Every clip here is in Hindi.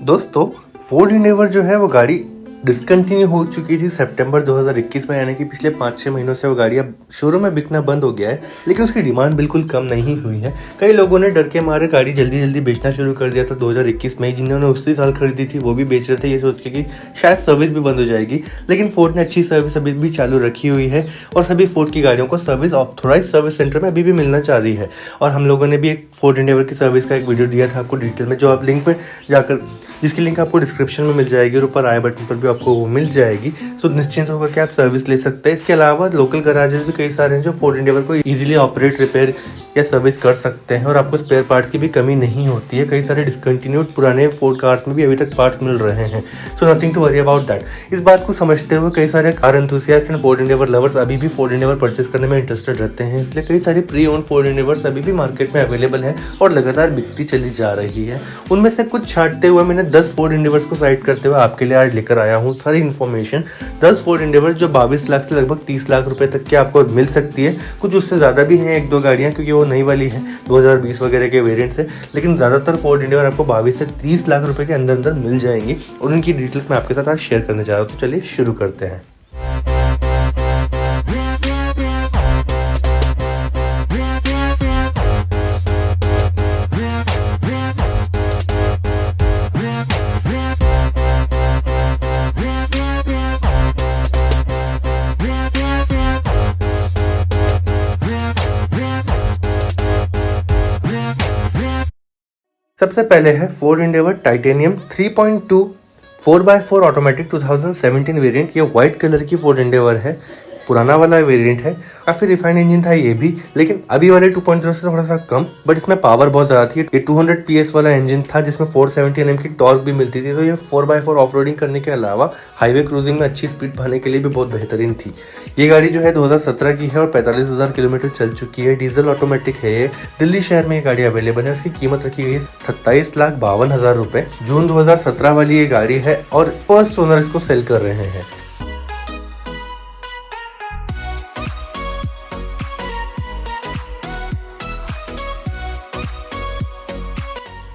दोस्तों, फोर्ड एंडेवर जो है वो गाड़ी डिसकंटिन्यू हो चुकी थी सितंबर 2021 में, यानी कि पिछले 5-6 महीनों से वो गाड़ी अब शोरूम में बिकना बंद हो गया है। लेकिन उसकी डिमांड बिल्कुल कम नहीं हुई है। कई लोगों ने डर के मारे गाड़ी जल्दी जल्दी बेचना शुरू कर दिया था 2021 में। जिन्होंने उसी साल खरीदी थी वो भी बेच रहे थे ये सोच के कि शायद सर्विस भी बंद हो जाएगी। लेकिन फोर्ड ने अच्छी सर्विस अभी भी चालू रखी हुई है और सभी फोर्ड की गाड़ियों को सर्विस ऑथोराइज सर्विस सेंटर में अभी भी मिलना चाह रही है। और हम लोगों ने भी एक फोर्ड एंडेवर की सर्विस का एक वीडियो दिया था आपको डिटेल में, जो आप लिंक में जाकर, जिसकी लिंक आपको डिस्क्रिप्शन में मिल जाएगी और ऊपर आई बटन पर भी आपको वो मिल जाएगी। तो निश्चिंत होकर के आप सर्विस ले सकते हैं। इसके अलावा लोकल गराजेस भी कई सारे हैं जो फोर्ड एंडेवर को इजीली ऑपरेट, रिपेयर या सर्विस कर सकते हैं और आपको स्पेयर पार्ट्स की भी कमी नहीं होती है। कई सारे डिसकंटिन्यूड पुराने फोर्ड कार्स में भी अभी तक पार्ट्स मिल रहे हैं। So nothing to worry about that. इस बात को समझते हुए कई सारे car enthusiast and Ford Endeavour lovers अभी भी फोर्ड एंडेवर परचेस करने में इंटरेस्टेड रहते हैं। इसलिए कई सारी प्री ओन फोर्ड एंडेवर्स अभी भी मार्केट में अवेलेबल है और लगातार बिकती चली जा रही है। उनमें से कुछ छांटते हुए मैंने 10 फोर्ड एंडेवर्स को साइड करते हुए आपके लिए आज लेकर आया हूँ सारी इन्फॉर्मेशन। 10 फोर्ड एंडेवर्स जो 22 लाख से लगभग 30 लाख रुपए तक की आपको मिल सकती है। कुछ उससे ज़्यादा भी हैं, 1-2 गाड़ियाँ, क्योंकि वो नई वाली है 2020 वगैरह के वेरिएंट से। लेकिन ज़्यादातर फोर्ड एंडेवर आपको 22 से 30 लाख रुपए के अंदर अंदर मिल जाएंगी और उनकी डिटेल्स मैं आपके साथ आज शेयर करने जा रहा हूँ। तो चलिए शुरू करते हैं। सबसे पहले है Ford Endeavour titanium 3.2 4x4 automatic 2017 variant. ये व्हाइट कलर की फोर्ड एंडेवर है, पुराना वाला वेरिएंट है। काफ़ी रिफाइंड इंजन था ये भी, लेकिन अभी वाले 2.0 से थोड़ा सा कम, बट इसमें पावर बहुत ज़्यादा थी। ये 200 PS वाला इंजन था जिसमें 470 Nm की टॉर्क भी मिलती थी। तो ये 4x4 ऑफ-रोडिंग करने के अलावा हाईवे क्रूजिंग में अच्छी स्पीड पाने के लिए भी बहुत बेहतरीन थी। ये गाड़ी जो है 2017 की है और 45,000 किलोमीटर चल चुकी है। डीजल ऑटोमेटिक है ये। दिल्ली शहर में ये गाड़ी अवेलेबल है। उसकी कीमत रखी गई है 27,52,000 रुपये। जून 2017 वाली ये गाड़ी है और फर्स्ट ओनर इसको सेल कर रहे हैं।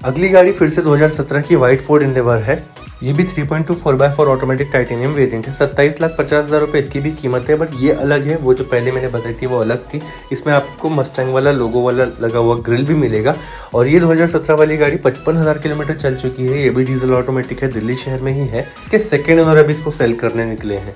अगली गाड़ी फिर से 2017 की व्हाइट फोर्ड एंडेवर है। ये भी 3.2 4x4 ऑटोमेटिक टाइटेनियम वेरिएंट है। 27,50,000 रुपये इसकी भी कीमत है, बट ये अलग है। वो जो पहले मैंने बताई थी वो अलग थी। इसमें आपको मस्टैंग वाला लोगो वाला लगा हुआ ग्रिल भी मिलेगा। और ये 2017 वाली गाड़ी 55,000 किलोमीटर चल चुकी है। ये भी डीजल ऑटोमेटिक है, दिल्ली शहर में ही है। कि सेकेंड ओनर अभी इसको सेल करने निकले हैं।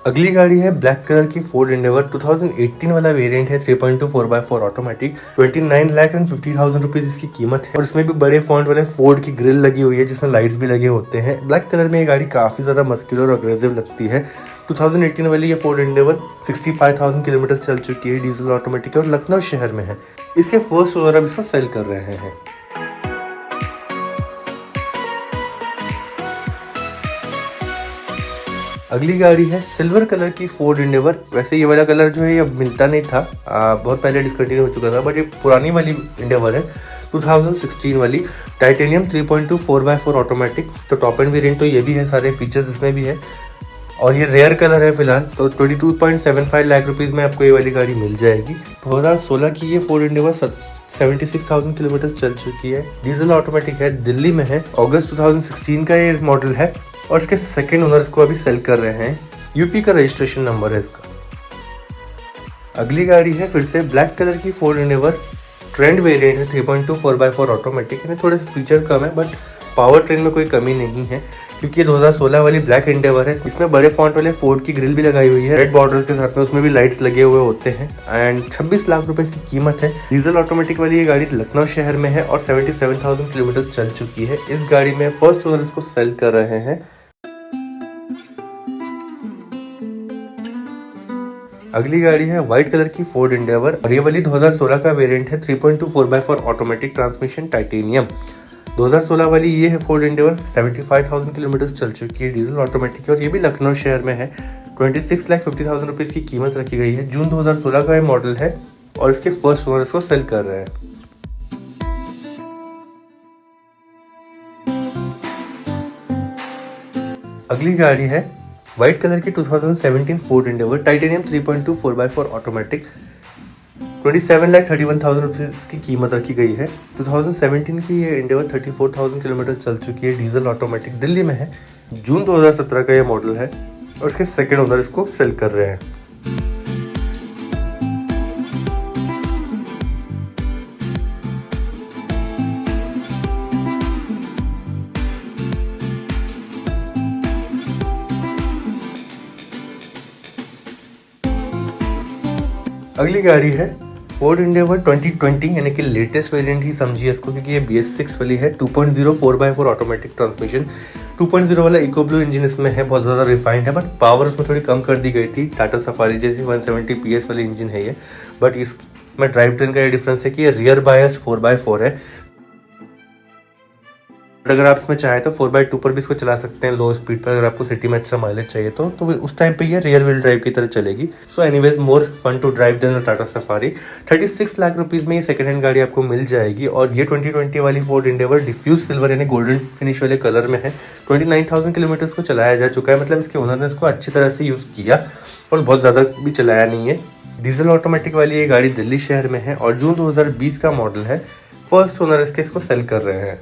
अगली गाड़ी है ब्लैक कलर की फोर्ड एंडेवर 2018 वाला वेरिएंट है। 3.2 4x4 ऑटोमेटिक 29,50,000 रुपीज इसकी कीमत है। और इसमें भी बड़े फॉन्ट वाले फोर्ड की ग्रिल लगी हुई है जिसमें लाइट्स भी लगे होते हैं। ब्लैक कलर में ये गाड़ी काफी ज्यादा मस्कुलर और अग्रेसिव लगती है। 2018 वाली ये फोर्ड एंडेवर 65,000 किलोमीटर चल चुकी है, डीजल ऑटोमेटिक और लखनऊ शहर में है। इसके फर्स्ट ओनर अब इसको सेल कर रहे हैं। अगली गाड़ी है सिल्वर कलर की फोर्ड एंडेवर। वैसे ये वाला कलर जो है ये अब मिलता नहीं था, बहुत पहले डिस्कंटिन्यू हो चुका था, बट ये पुरानी वाली एंडेवर है 2016 वाली टाइटेनियम 3.2 4x4 ऑटोमेटिक। तो टॉप एंड वेरिएंट तो ये भी है, सारे फीचर्स इसमें भी है और ये रेयर कलर है फिलहाल। तो 22.75 लाख रुपीज़ में आपको ये वाली गाड़ी मिल जाएगी। 2016 की ये फोर्ड एंडेवर 76,000 किलोमीटर चल चुकी है, डीजल ऑटोमेटिक है, दिल्ली में है। अगस्त 2016 का ये मॉडल है और इसके सेकेंड ओनर्स को अभी सेल कर रहे हैं। यूपी का रजिस्ट्रेशन नंबर है इसका। अगली गाड़ी है फिर से ब्लैक कलर की फोर्ड एंडेवर ट्रेंड वेरिएंट है। 3.2 4x4 ऑटोमेटिक है। थोड़े फीचर कम है बट पावर ट्रेन में कोई कमी नहीं है, क्योंकि ये 2016 वाली ब्लैक एंडेवर है। इसमें बड़े फॉन्ट वाले फोर्ड की ग्रिल भी लगाई हुई है रेड बॉर्डर के साथ में। उसमें भी लाइट्स लगे हुए होते हैं एंड 26 लाख रुपए इसकी कीमत है। डीजल ऑटोमेटिक वाली ये गाड़ी लखनऊ शहर में है और 77,000 किलोमीटर चल चुकी है। इस गाड़ी में फर्स्ट ओनर इसको सेल कर रहे हैं। अगली गाड़ी है व्हाइट कलर की फोर्ड एंडेवर और ये वाली 2016 का वेरिएंट है। 3.2 4x4 ऑटोमेटिक ट्रांसमिशन टाइटेनियम। 2016 वाली ये है फोर्ड एंडेवर, 75,000 किलोमीटर चल चुकी है, डीजल ऑटोमेटिक है और ये भी लखनऊ शहर में है। 26,50,000 रुपीज़ की कीमत रखी गई है। जून 2016 का ये मॉडल है और इसके फर्स्ट ओनर इसको सेल कर रहे हैं। अगली गाड़ी है व्हाइट कलर की 2017 Ford Endeavour titanium 3.2 4x4 automatic. 27,31,000 rupees इसकी कीमत रखी गई है। 2017 की ये एंडेवर 34,000 किलोमीटर चल चुकी है, डीजल ऑटोमेटिक, दिल्ली में है। जून 2017 का ये मॉडल है और इसके सेकेंड ओनर इसको सेल कर रहे हैं। अगली गाड़ी है फोर्ड एंडेवर 2020 यानी कि लेटेस्ट वेरिएंट ही समझिए इसको, क्योंकि ये BS6 वाली है। 2.0 4x4 ऑटोमेटिक ट्रांसमिशन। 2.0 वाला इको ब्लू इंजन इसमें है, बहुत ज़्यादा रिफाइंड है, बट पावर उसमें थोड़ी कम कर दी गई थी। टाटा सफारी जैसी 170 PS वाली इंजन है ये, बट इसमें ड्राइव ट्रेन का ये डिफरेंस है कि ये रियर बायस 4x4 है। अगर आप इसमें चाहें तो 4x2 पर भी इसको चला सकते हैं लो स्पीड पर, अगर आपको सिटी में अच्छा माइलेज चाहिए तो उस टाइम पे ये रियर व्हील ड्राइव की तरह चलेगी। So anyways more fun to drive than Tata Safari. 36 lakh rupees में ये सेकंड हैंड गाड़ी आपको मिल जाएगी और ये 2020 वाली फोर्ड एंडेवर डिफ्यूज सिल्वर यानी गोल्डन फिनिश वाले कलर में है। 29,000 किलोमीटर को चलाया जा चुका है, मतलब इसके ओनर ने इसको अच्छी तरह से यूज़ किया और बहुत ज़्यादा भी चलाया नहीं है। डीजल ऑटोमेटिक वाली ये गाड़ी दिल्ली शहर में है और जून 2020 का मॉडल है। फर्स्ट ओनर इसको सेल कर रहे हैं।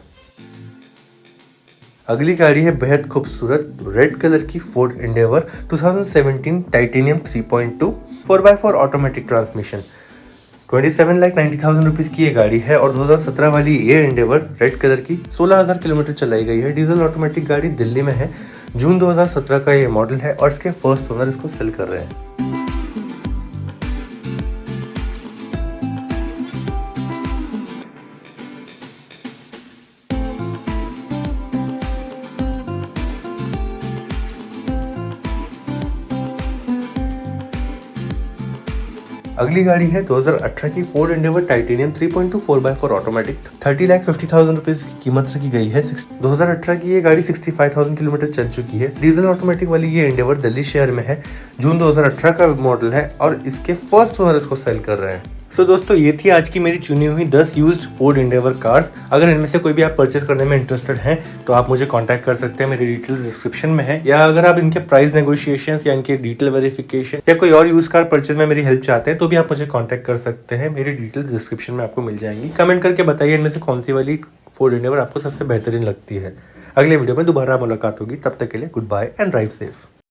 अगली गाड़ी है बेहद खूबसूरत रेड कलर की Ford Endeavour 2017 titanium 3.2 4x4 automatic transmission. 27,90,000 rupees की ये गाड़ी है और 2017 वाली ये एंडेवर रेड कलर की 16,000 किलोमीटर चलाई गई है। डीजल ऑटोमेटिक गाड़ी दिल्ली में है। जून 2017 का ये मॉडल है और इसके फर्स्ट ओनर इसको सेल कर रहे हैं। अगली गाड़ी है 2018 की Ford Endeavour titanium 3.2 4x4 automatic. 30,50,000 rupees की कीमत रखी गई है। 2018 की ये गाड़ी 65,000 किलोमीटर चल चुकी है। डीजल ऑटोमेटिक वाली ये एंडेवर दिल्ली शहर में है। जून 2018 का मॉडल है और इसके फर्स्ट ओनर इसको सेल कर रहे हैं। सो दोस्तों, ये थी आज की मेरी चुनी हुई 10 यूज्ड फोर्ड एंडेवर कार्स। अगर इनमें से कोई भी आप परचेस करने में इंटरेस्टेड हैं तो आप मुझे कांटेक्ट कर सकते हैं, मेरी डिटेल्स डिस्क्रिप्शन में है। या अगर आप इनके प्राइस नेगोशिएशन या इनके डिटेल वेरिफिकेशन या कोई और यूज कार परचेज में मेरी हेल्प चाहते हैं तो भी आप मुझे कॉन्टैक्ट कर सकते हैं, मेरी डिटेल्स डिस्क्रिप्शन में आपको मिल जाएंगी। कमेंट करके बताइए इनमें से कौन सी वाली फोर्ड एंडेवर आपको सबसे बेहतरीन लगती है। अगले वीडियो में दोबारा मुलाकात होगी, तब तक के लिए good bye and drive safe.